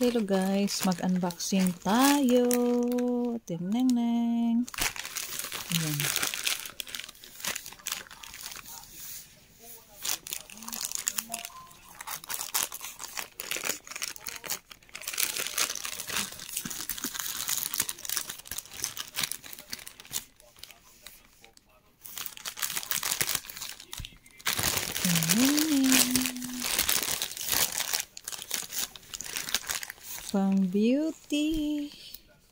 Hello guys, mag-unboxing tayo. Ting-neng-neng. Ayan. Pang beauty.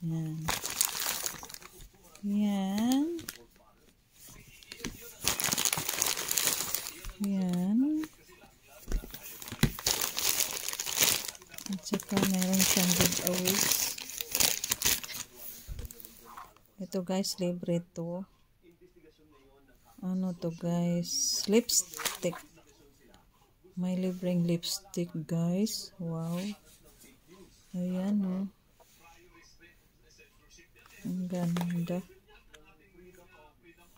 Yan. Yan. Yan. At saka meron siyang giveaways. Ito guys, libre to. Ano to guys? Lipstick. May libreng lipstick guys. Wow. Ayan oh. Ang ganda.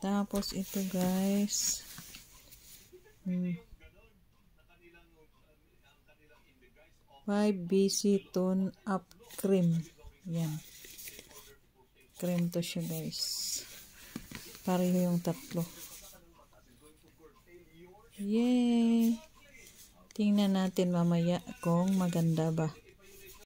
Tapos ito guys. 5BC Tone Up Cream. Yan. Cream to siya guys. Pareho yung tatlo. Yay! Tingnan natin mamaya kung maganda ba.